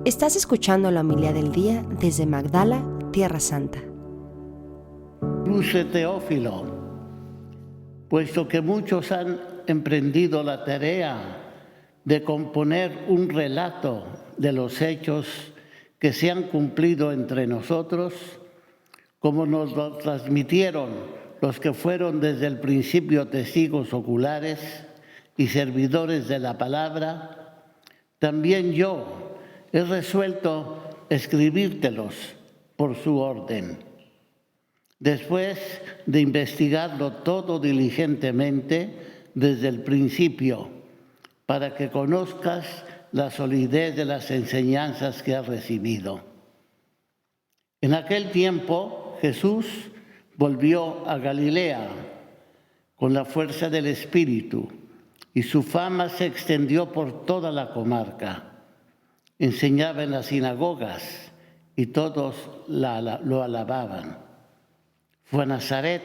Estás escuchando la homilía del día desde Magdala, Tierra Santa. Cruce Teófilo, puesto que muchos han emprendido la tarea de componer un relato de los hechos que se han cumplido entre nosotros, como nos lo transmitieron los que fueron desde el principio testigos oculares y servidores de la palabra, también yo he resuelto escribírtelos por su orden. Después de investigarlo todo diligentemente desde el principio, para que conozcas la solidez de las enseñanzas que has recibido. En aquel tiempo, Jesús volvió a Galilea con la fuerza del Espíritu, y su fama se extendió por toda la comarca. Enseñaba en las sinagogas y todos lo alababan. Fue a Nazaret,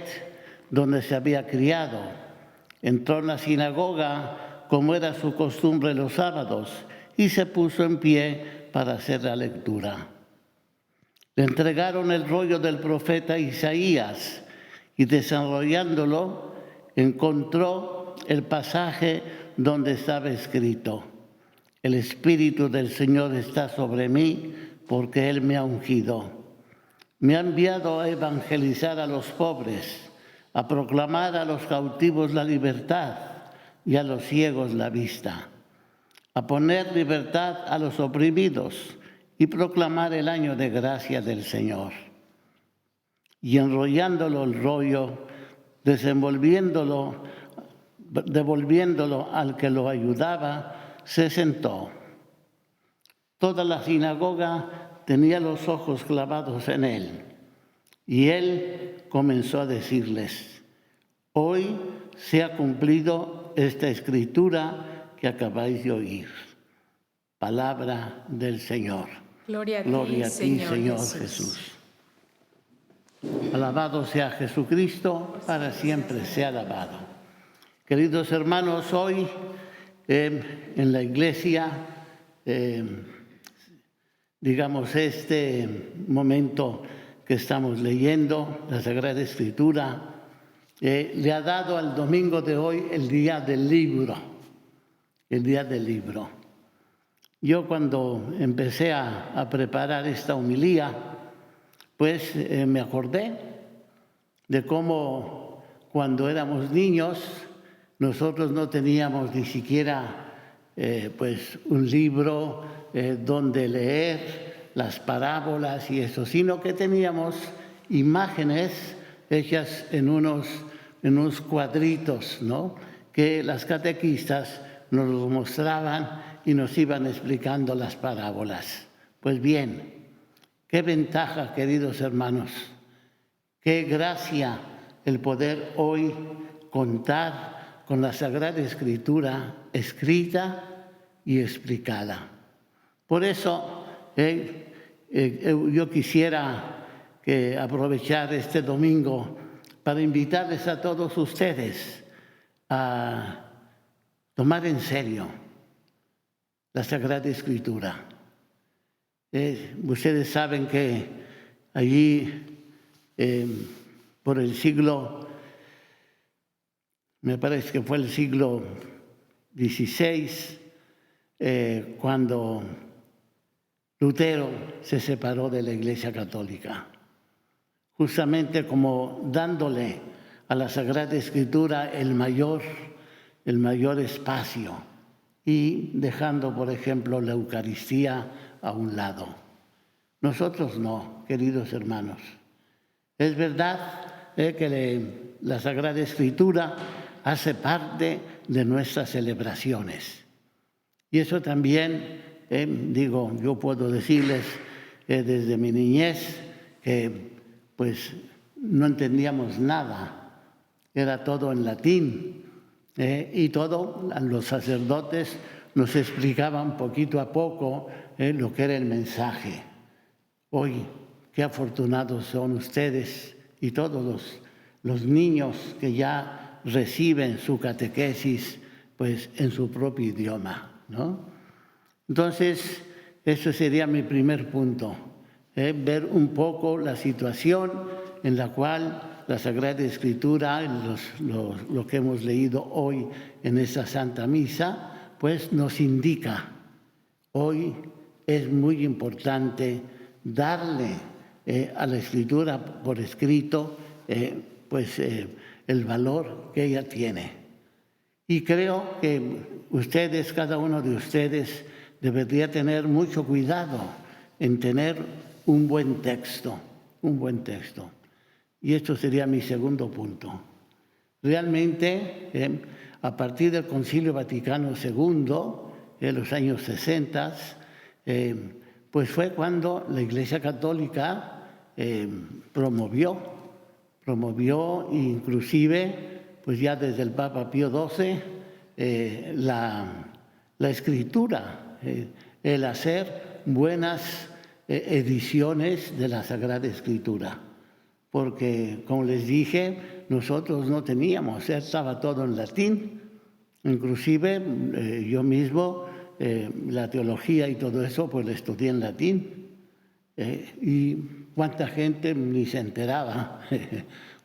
donde se había criado. Entró en la sinagoga, como era su costumbre los sábados, y se puso en pie para hacer la lectura. Le entregaron el rollo del profeta Isaías y, desenrollándolo, encontró el pasaje donde estaba escrito: el Espíritu del Señor está sobre mí, porque Él me ha ungido. Me ha enviado a evangelizar a los pobres, a proclamar a los cautivos la libertad y a los ciegos la vista, a poner libertad a los oprimidos y proclamar el año de gracia del Señor. Y enrollándolo el rollo, devolviéndolo al que lo ayudaba, se sentó. Toda la sinagoga tenía los ojos clavados en él, y él comenzó a decirles: hoy se ha cumplido esta escritura que acabáis de oír. Palabra del Señor. Gloria a ti, Señor Jesús. Alabado sea Jesucristo, para siempre sea alabado. Queridos hermanos, hoy en la iglesia, este momento que estamos leyendo, la Sagrada Escritura, le ha dado al domingo de hoy el Día del Libro. El Día del Libro. Yo, cuando empecé a preparar esta homilía, pues me acordé de cómo cuando éramos niños nosotros no teníamos ni siquiera un libro donde leer las parábolas y eso, sino que teníamos imágenes hechas en unos cuadritos, ¿no?, que las catequistas nos los mostraban y nos iban explicando las parábolas. Pues bien, qué ventaja, queridos hermanos, qué gracia el poder hoy contar con la Sagrada Escritura escrita y explicada. Por eso yo quisiera aprovechar este domingo para invitarles a todos ustedes a tomar en serio la Sagrada Escritura. Ustedes saben que allí, por el siglo, me parece que fue el siglo XVI, cuando Lutero se separó de la Iglesia Católica, justamente como dándole a la Sagrada Escritura el mayor espacio y dejando, por ejemplo, la Eucaristía a un lado. Nosotros no, queridos hermanos. Es verdad que la Sagrada Escritura hace parte de nuestras celebraciones. Y eso también, yo puedo decirles desde mi niñez que pues no entendíamos nada. Era todo en latín. Y los sacerdotes nos explicaban poquito a poco lo que era el mensaje. Hoy, qué afortunados son ustedes y todos los niños que ya reciben su catequesis pues en su propio idioma, ¿no? Entonces, Ese sería mi primer punto, ver un poco la situación en la cual la Sagrada Escritura, lo que hemos leído hoy en esta Santa Misa, pues nos indica. Hoy es muy importante darle a la Escritura por escrito el valor que ella tiene. Y creo que ustedes, cada uno de ustedes, debería tener mucho cuidado en tener un buen texto. Y esto sería mi segundo punto. Realmente, a partir del Concilio Vaticano II, en los años 60, pues fue cuando la Iglesia Católica promovió inclusive, pues ya desde el Papa Pío XII, la escritura, el hacer buenas ediciones de la Sagrada Escritura. Porque, como les dije, nosotros no teníamos, estaba todo en latín. Inclusive yo mismo, la teología y todo eso, pues la estudié en latín. Y cuánta gente ni se enteraba.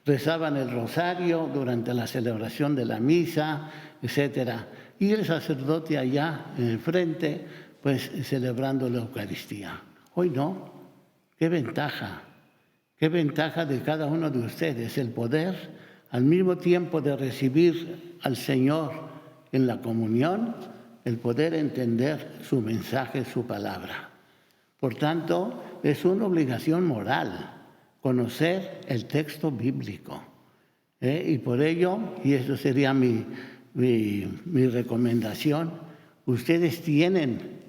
Rezaban el rosario durante la celebración de la misa, etcétera. Y el sacerdote allá en el frente, pues celebrando la Eucaristía. Hoy no. ¡Qué ventaja! ¡Qué ventaja de cada uno de ustedes! El poder, al mismo tiempo de recibir al Señor en la comunión, el poder entender su mensaje, su palabra. Por tanto, es una obligación moral conocer el texto bíblico. Y por ello, y eso sería mi recomendación, ustedes tienen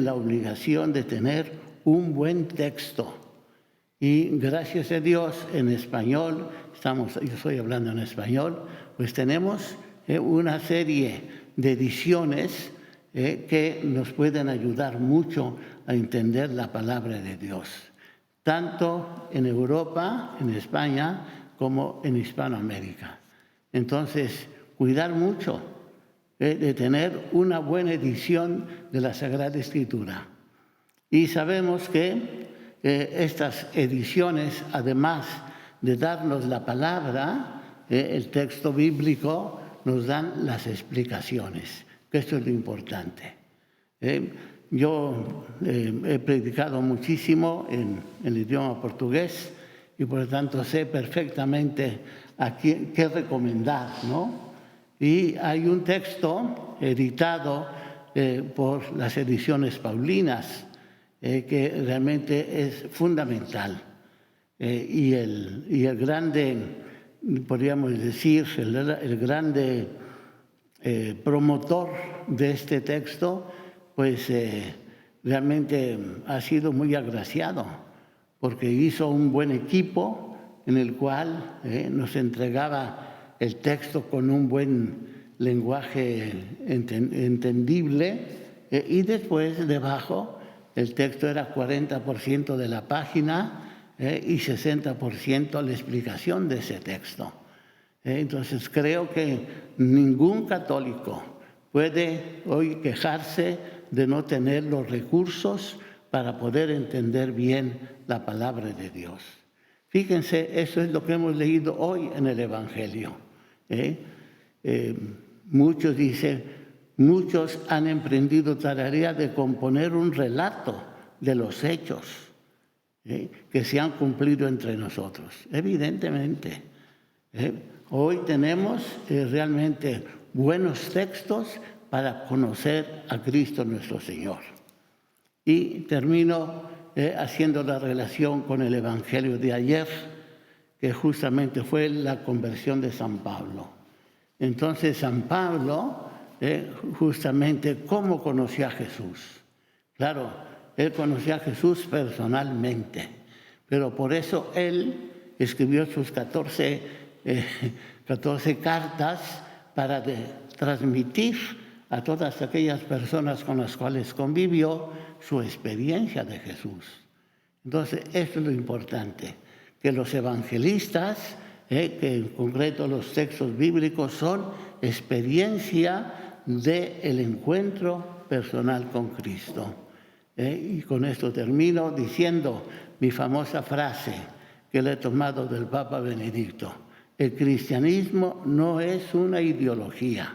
la obligación de tener un buen texto. Y gracias a Dios, en español, yo estoy hablando en español, pues tenemos una serie de ediciones que nos pueden ayudar mucho a entender la palabra de Dios, tanto en Europa, en España, como en Hispanoamérica. Entonces, cuidar mucho de tener una buena edición de la Sagrada Escritura. Y sabemos que estas ediciones, además de darnos la palabra, el texto bíblico, nos dan las explicaciones, que esto es lo importante. Yo he predicado muchísimo en el idioma portugués y por lo tanto sé perfectamente a qué recomendar, ¿no? Y hay un texto editado por las ediciones paulinas que realmente es fundamental. Y el grande, podríamos decir, el grande promotor de este texto, pues realmente ha sido muy agraciado, porque hizo un buen equipo en el cual nos entregaba el texto con un buen lenguaje entendible, y después debajo el texto era 40% de la página y 60% la explicación de ese texto. Entonces creo que ningún católico puede hoy quejarse de no tener los recursos para poder entender bien la palabra de Dios. Fíjense, eso es lo que hemos leído hoy en el Evangelio. Muchos dicen, muchos han emprendido tarea de componer un relato de los hechos que se han cumplido entre nosotros. Evidentemente, hoy tenemos realmente buenos textos para conocer a Cristo nuestro Señor. Y termino haciendo la relación con el Evangelio de ayer, que justamente fue la conversión de San Pablo. Entonces, San Pablo, justamente, ¿cómo conoció a Jesús? Claro, él conoció a Jesús personalmente, pero por eso él escribió sus 14 cartas para transmitir a todas aquellas personas con las cuales convivió su experiencia de Jesús. Entonces, esto es lo importante, que los evangelistas, que en concreto los textos bíblicos, son experiencia del encuentro personal con Cristo. Y con esto termino diciendo mi famosa frase que le he tomado del Papa Benedicto. El cristianismo no es una ideología.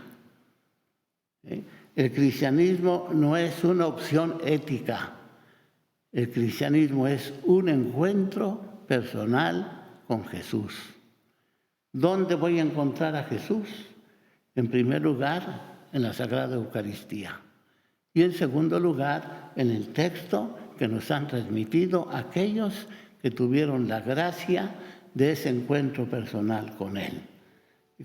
El cristianismo no es una opción ética. El cristianismo es un encuentro personal con Jesús. ¿Dónde voy a encontrar a Jesús? En primer lugar, en la Sagrada Eucaristía. Y en segundo lugar, en el texto que nos han transmitido aquellos que tuvieron la gracia de ese encuentro personal con Él,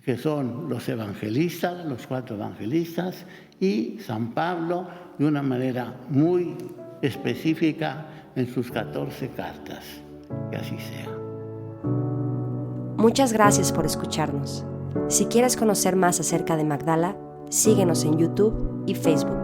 que son los evangelistas, los 4 evangelistas, y San Pablo de una manera muy específica en sus 14 cartas. Que así sea. Muchas gracias por escucharnos. Si quieres conocer más acerca de Magdala, síguenos en YouTube y Facebook.